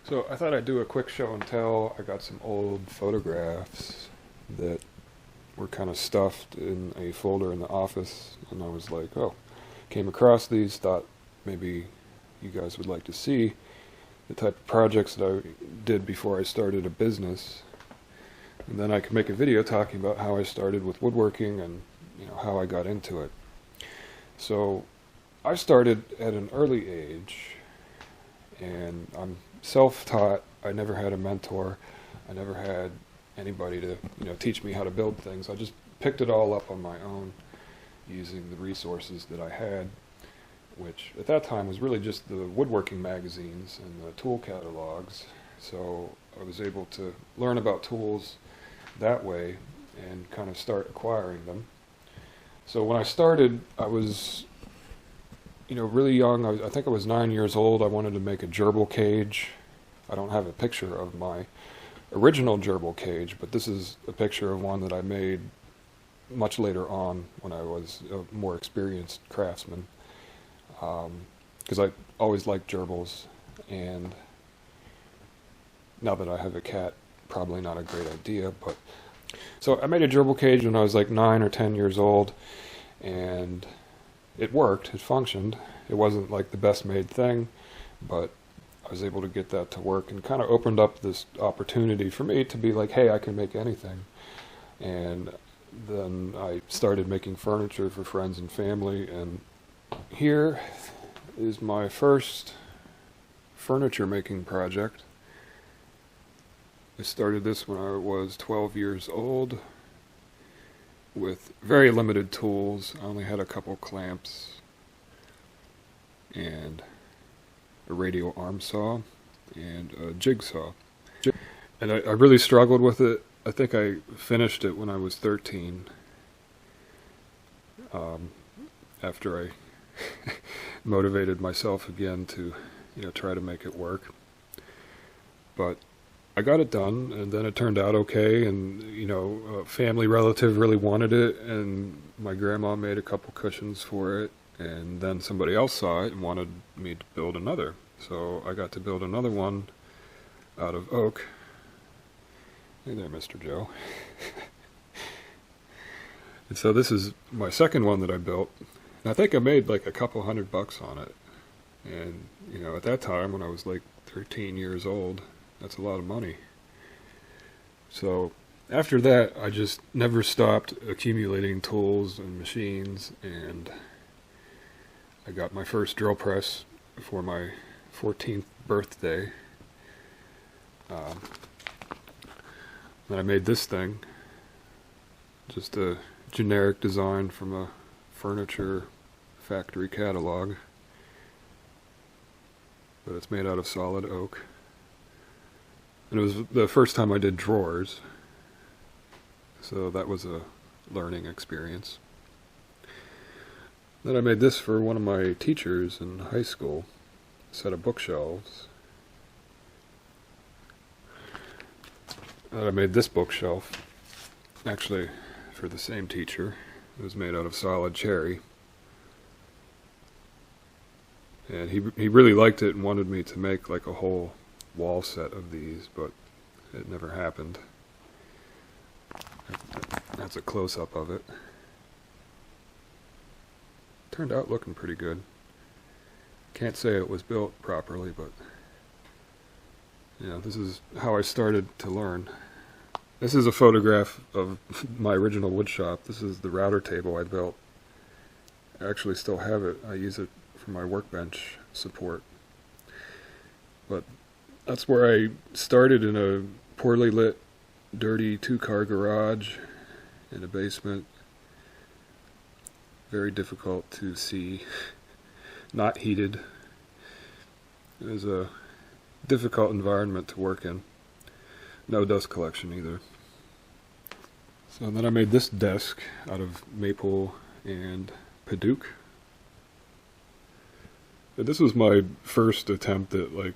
So I thought I'd do a quick show and tell. I got some old photographs that were kind of stuffed in a folder in the office, and I was like, oh, came across these, thought maybe you guys would like to see the type of projects that I did before I started a business. And then I could make a video talking about how I started with woodworking and how I got into it. So I started at an early age, and I'm self-taught. I never had a mentor. I never had anybody to teach me how to build things. I just picked it all up on my own using the resources that I had, which at that time was really just the woodworking magazines and the tool catalogs. So I was able to learn about tools that way and kind of start acquiring them. So when I started, I was really young. I think I was 9 years old. I wanted to make a gerbil cage. I don't have a picture of my original gerbil cage, but this is a picture of one that I made much later on when I was a more experienced craftsman. Because I always liked gerbils, and now that I have a cat, probably not a great idea. But so I made a gerbil cage when I was like 9 or 10 years old, and it worked, it functioned. It wasn't like the best made thing, but I was able to get that to work, and kind of opened up this opportunity for me to be like, hey, I can make anything. And then I started making furniture for friends and family, and here is my first furniture making project. I started this when I was 12 years old with very limited tools. I only had a couple clamps and a radial arm saw and a jigsaw. And I really struggled with it. I think I finished it when I was 13, after I motivated myself again to try to make it work. But I got it done, and then it turned out okay, and a family relative really wanted it, and my grandma made a couple cushions for it, and then somebody else saw it and wanted me to build another. So I got to build another one out of oak. Hey there, Mr. Joe. And so this is my second one that I built, and I think I made like a couple $100 on it. And at that time, when I was like 13 years old, that's a lot of money. So after that, I just never stopped accumulating tools and machines, and I got my first drill press for my 14th birthday. Then I made this thing, just a generic design from a furniture factory catalog, but it's made out of solid oak. And it was the first time I did drawers, so that was a learning experience. Then I made this for one of my teachers in high school, a set of bookshelves. Then I made this bookshelf, actually for the same teacher. It was made out of solid cherry. And he really liked it and wanted me to make like a whole wall set of these, but it never happened. That's a close-up of it. Turned out looking pretty good. Can't say it was built properly, but this is how I started to learn. This is a photograph of my original wood shop. This is the router table I built. I actually still have it. I use it for my workbench support. But that's where I started, in a poorly lit, dirty 2-car garage in a basement. Very difficult to see. Not heated. It was a difficult environment to work in. No dust collection either. So then I made this desk out of maple and padauk. And this was my first attempt at like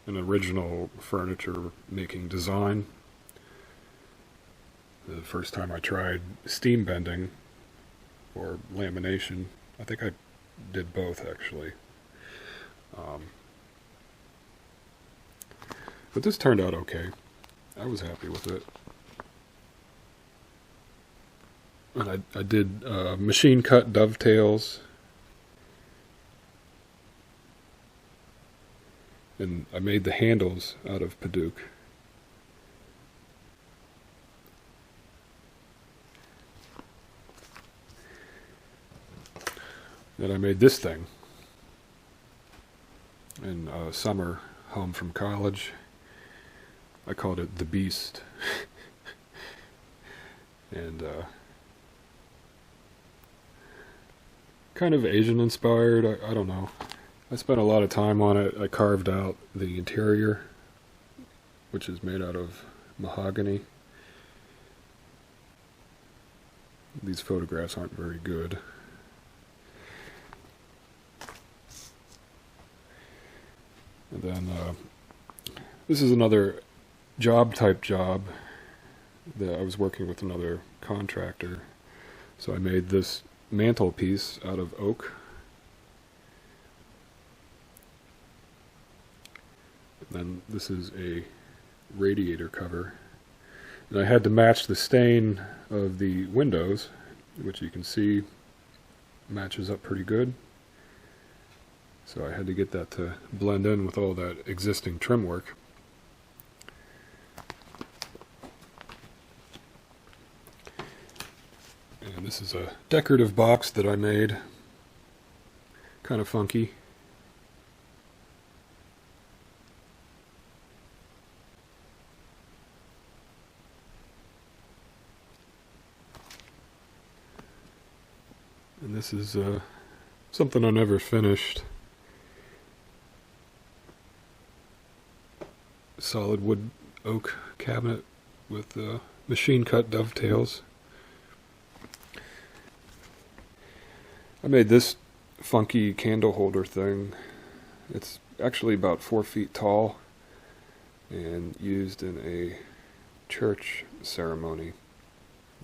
an original furniture making design. The first time I tried steam bending or lamination. I think I did both, actually. But this turned out okay. I was happy with it. And I did machine cut dovetails. And I made the handles out of Padauk. And I made this thing in summer home from college. I called it the Beast. And kind of Asian inspired, I don't know. I spent a lot of time on it. I carved out the interior, which is made out of mahogany. These photographs aren't very good. And then this is another type job that I was working with another contractor. So I made this mantelpiece out of oak. And then this is a radiator cover. And I had to match the stain of the windows, which you can see matches up pretty good. So I had to get that to blend in with all that existing trim work. And this is a decorative box that I made. Kind of funky. And this is something I never finished. Solid wood oak cabinet with machine cut dovetails. I made this funky candle holder thing. It's actually about 4 feet tall and used in a church ceremony.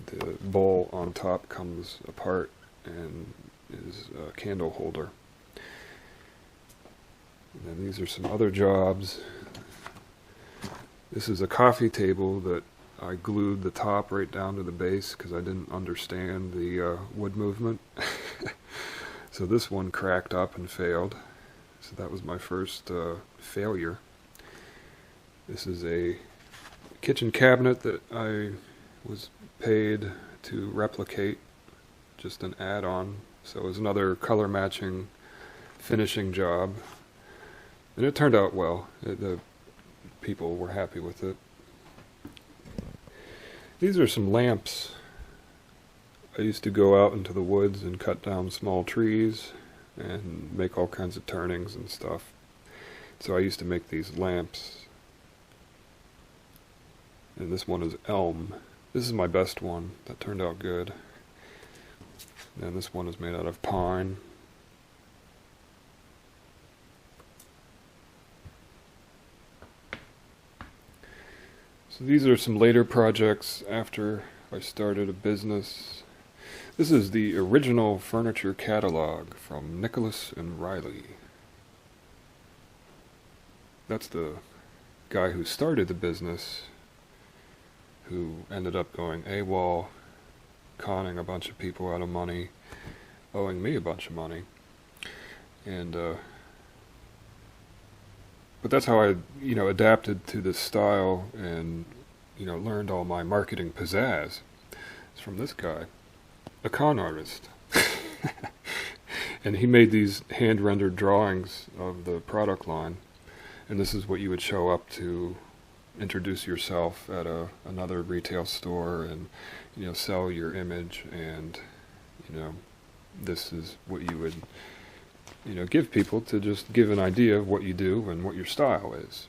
The bowl on top comes apart and is a candle holder. And then these are some other jobs. This is a coffee table that I glued the top right down to the base because I didn't understand the wood movement. So this one cracked up and failed. So that was my first failure. This is a kitchen cabinet that I was paid to replicate, just an add-on. So it was another color matching finishing job. And it turned out well. The people were happy with it. These are some lamps. I used to go out into the woods and cut down small trees and make all kinds of turnings and stuff. So I used to make these lamps. And this one is elm. This is my best one. That turned out good. And this one is made out of pine. So these are some later projects after I started a business. This is the original furniture catalog from Nicholas and Riley. That's the guy who started the business, who ended up going AWOL, conning a bunch of people out of money, owing me a bunch of money. And but that's how I, adapted to this style and, learned all my marketing pizzazz. It's from this guy, a con artist. And he made these hand-rendered drawings of the product line. And this is what you would show up to introduce yourself at another retail store and, sell your image. And, this is what you would, give people to just give an idea of what you do and what your style is.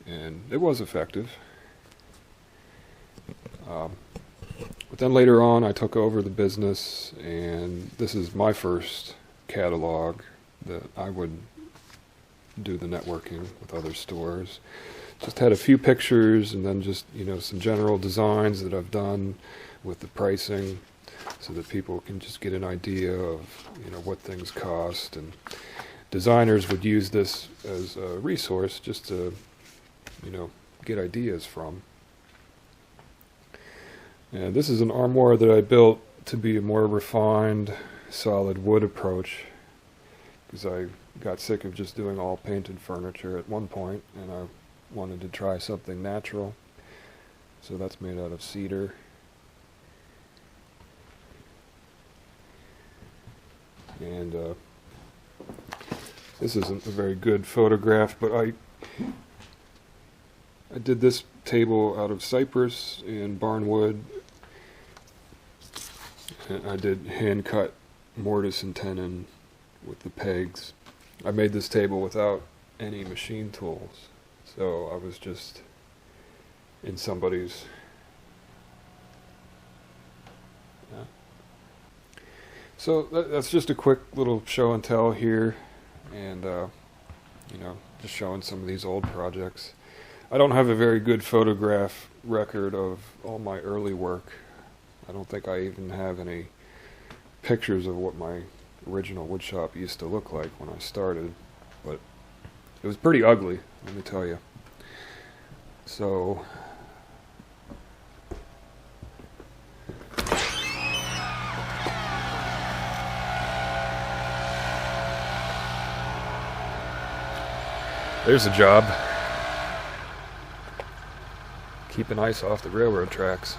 And it was effective. But then later on I took over the business, and this is my first catalog that I would do the networking with other stores. Just had a few pictures and then just, some general designs that I've done with the pricing so that people can just get an idea of, what things cost. And designers would use this as a resource just to, get ideas from. And this is an armoire that I built to be a more refined, solid wood approach, because I got sick of just doing all painted furniture at one point, and I wanted to try something natural. So that's made out of cedar. And this isn't a very good photograph, but I did this table out of cypress and barnwood. And I did hand cut mortise and tenon with the pegs. I made this table without any machine tools, so I was just in somebody's. So that's just a quick little show and tell here, and just showing some of these old projects. I don't have a very good photograph record of all my early work. I don't think I even have any pictures of what my original woodshop used to look like when I started, but it was pretty ugly, let me tell you. So there's a job. Keeping ice off the railroad tracks.